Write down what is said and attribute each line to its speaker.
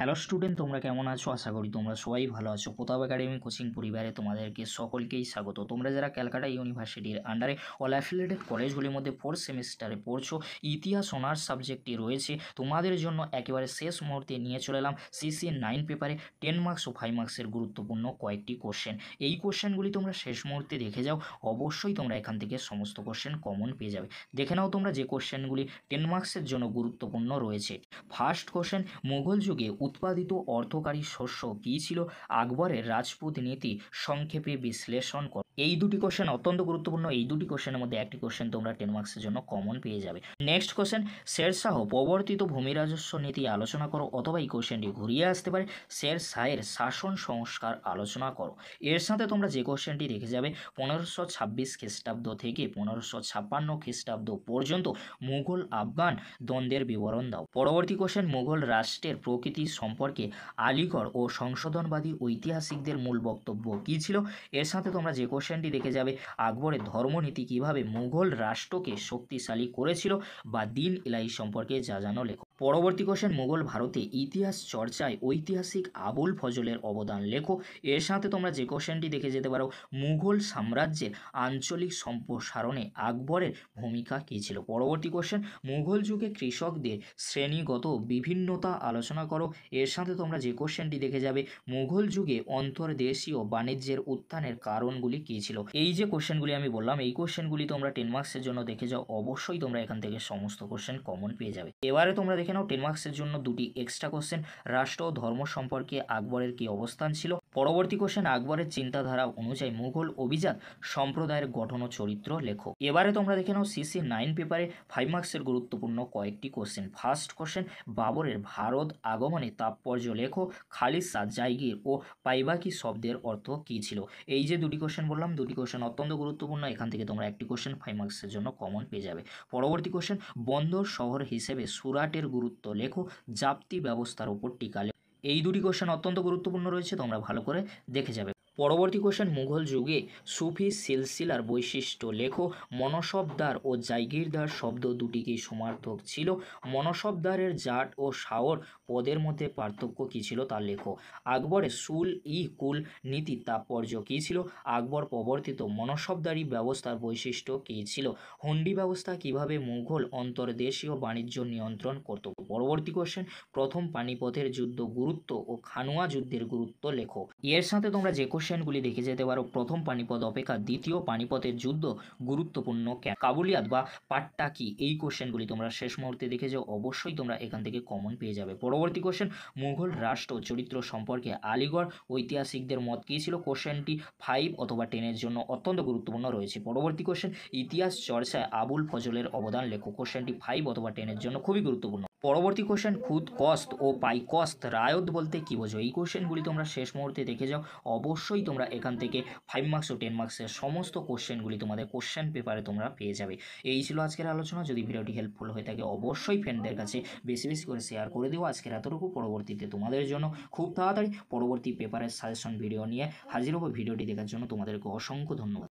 Speaker 1: Hello student, তোমরা কেমন আছো? আশা করি তোমরা সবাই ভালো আছো। প্রতাপ একাডেমি কোচিং পরিবারে তোমাদেরকে সকলকেই স্বাগত। তোমরা যারা ক্যালকাটা ইউনিভার্সিটির আন্ডারে অল অ্যাফিলিয়েটেড কলেজগুলির মধ্যে 4th সেমিস্টারে পড়ছো, ইতিহাস অনার্স সাবজেক্টটি রয়েছে, তোমাদের জন্য একেবারে শেষ মুহূর্তে নিয়ে চলে এলাম সিসি 9 পেপারে 10 মার্কস ও 5 মার্কসের গুরুত্বপূর্ণ কয়েকটি কোশ্চেন। এই কোশ্চেনগুলি তোমরা শেষ মুহূর্তে দেখে যাও, অবশ্যই তোমরা এখান থেকে সমস্ত কোশ্চেন কমন পেয়ে যাবে। দেখে নাও তোমরা যে কোশ্চেনগুলি 10 মার্কসের জন্য গুরুত্বপূর্ণ রয়েছে। ফার্স্ট কোশ্চেন, মুঘল যুগে উৎপাদিত অর্থকারী শস্য কী ছিল? আকবরের রাজপুত নীতি সংক্ষেপে বিশ্লেষণ করো। এই দুটি কোশ্চেন অত্যন্ত গুরুত্বপূর্ণ। এই দুটি কোশ্চেনের মধ্যে একটি কোশ্চেন তোমরা 10 মার্কসের জন্য কমন পেয়ে যাবে। নেক্সট কোশ্চেন, শেরশাহ প্রবর্তিত ভূমি রাজস্ব নীতি আলোচনা করো, অথবা এই কোশ্চেনটি ঘুরিয়ে আসতে পারে শেরশাহের শাসন সংস্কার আলোচনা করো। এর সাথে তোমরা যে কোশ্চেনটি দেখে যাবে 1526 খ্রিস্টাব্দ থেকে 1556 খ্রিস্টাব্দ পর্যন্ত মুঘল আফগান দ্বন্দ্বের বিবরণ দাও। পরবর্তী কোশ্চেন, মুঘল রাষ্ট্রের প্রকৃতি সম্পর্কে আলীগড় ও সংশোধনবাদী ঐতিহাসিকদের মূল বক্তব্য কী ছিল? এর সাথে তোমরা যে কোশ্চেনটি দেখে যাবে আকবরের ধর্মনীতি কিভাবে মুঘল রাষ্ট্রকে শক্তিশালী করেছিল বা দিন ইলাহি সম্পর্কে জানো লেখো। পরবর্তী কোশ্চেন, মুঘল ভারতে ইতিহাস চর্চায় ঐতিহাসিক আবুল ফজলের অবদান লেখো। এর সাথে তোমরা যে কোশ্চেনটি দেখে যেতে পারো মুঘল সাম্রাজ্যের আঞ্চলিক সম্প্রসারণে আকবরের ভূমিকা কী ছিল। পরবর্তী কোশ্চেন, মুঘল যুগে কৃষকদের শ্রেণীগত বিভিন্নতা আলোচনা করো। এর সাথে তোমরা যে কোশ্চেনটি দেখে যাবে মুঘল যুগে অন্তর্দেশীয় বাণিজ্যের উত্থানের কারণগুলি কী ছিল। এই যে কোশ্চেনগুলি আমি বললাম, এই কোশ্চেনগুলি তোমরা 10 মার্কসের জন্য দেখে যাও, অবশ্যই তোমরা এখান থেকে সমস্ত কোশ্চেন কমন পেয়ে যাবে। এবারে তোমরা দেখে নাও 10 মার্কসের জন্য দুটি এক্সট্রা কোশ্চেন। রাষ্ট্র ও ধর্ম সম্পর্কে আকবরের কী অবস্থান ছিল। পরবর্তী কোশ্চেন, আকবরের চিন্তাধারা অনুযায়ী মুঘল অভিজাত সম্প্রদায়ের গঠন ও চরিত্র লেখো। এবারে তোমরা দেখে নাও সিসি 9 পেপারে 5 মার্কসের গুরুত্বপূর্ণ কয়েকটি কোশ্চেন। ফার্স্ট কোশ্চেন, বাবরের ভারত আগমনে তাৎপর্য লেখো। খালিসা, জাইগির ও পাইবাকি শব্দের অর্থ কী ছিল। এই যে দুটি কোশ্চেন বললাম, দুটি কোশ্চেন অত্যন্ত গুরুত্বপূর্ণ। এখান থেকে তোমরা একটি কোশ্চেন 5 মার্কসের জন্য কমন পেয়ে যাবে। পরবর্তী কোশ্চেন, বন্দর শহর হিসেবে সুরাটের গুরুত্ব লেখো। জাপ্তি ব্যবস্থার উপর টিকা লেখো। এই দুটি কোশ্চেন অত্যন্ত গুরুত্বপূর্ণ রয়েছে, তোমরা ভালো করে দেখে যাবে। পরবর্তী কোশ্চেন, মুঘল যুগে সুফি সিলসিলার বৈশিষ্ট্য লেখো। মনসবদার ও জাইগিরদার শব্দ দুটি কি সমার্থক ছিল? মনসবদারের জাট ও শাওর পদের মধ্যে পার্থক্য কী ছিল তা লেখো। আকবরের সুল ই কুল নীতি তাৎপর্য কী ছিল? আকবর প্রবর্তিত মনসবদারি ব্যবস্থার বৈশিষ্ট্য কী ছিল? হুন্ডি ব্যবস্থা কিভাবে মুঘল অন্তর্দেশীয় বাণিজ্য নিয়ন্ত্রণ করত। পরবর্তী কোশ্চেন, প্রথম পানিপথের যুদ্ধ গুরুত্ব ও খানুয়া যুদ্ধের গুরুত্ব লেখো। এর সাথে তোমরা যে কোশ্চেনগুলি দেখে যেতে পারো প্রথম পানিপথ অপেক্ষা দ্বিতীয় পানিপথের যুদ্ধ গুরুত্বপূর্ণ কেন। কাবুলিয়াত বা পাট্টা কি, এই কোশ্চেনগুলি তোমরা শেষ মুহূর্তে দেখে যাও, অবশ্যই তোমরা এখান থেকে কমন পেয়ে যাবে। পরবর্তী কোশ্চেন, মুঘল রাষ্ট্র চরিত্র সম্পর্কে আলীগড় ঐতিহাসিকদের মত কী ছিল। কোশ্চেনটি 5 অথবা 10 জন্য অত্যন্ত গুরুত্বপূর্ণ রয়েছে। পরবর্তী কোশ্চেন, ইতিহাস চর্চায় আবুল ফজলের অবদান লেখো। কোশ্চেনটি 5 অথবা 10 জন্য খুবই গুরুত্বপূর্ণ। পরবর্তী কোশ্চেন, খুদ কস্ত ও পাই কস্ত রায়ত বলতে কী বোঝো। এই কোশ্চেনগুলি তোমরা শেষ মুহূর্তে দেখে যাও, অবশ্যই তোমরা এখান থেকে 5 মার্কস ও 10 মার্কসের সমস্ত কোশ্চেনগুলি তোমাদের কোশ্চেন পেপারে তোমরা পেয়ে যাবে। এই ছিল আজকের আলোচনা। যদি ভিডিওটি হেল্পফুল হয়ে থাকে অবশ্যই ফ্রেন্ডদের কাছে বেশি বেশি করে শেয়ার করে দিও। আজকের এতটুকু। পরবর্তীতে তোমাদের জন্য খুব তাড়াতাড়ি পরবর্তী পেপারের সাজেশন ভিডিও নিয়ে হাজির হবো। ভিডিওটি দেখার জন্য তোমাদেরকে অসংখ্য ধন্যবাদ।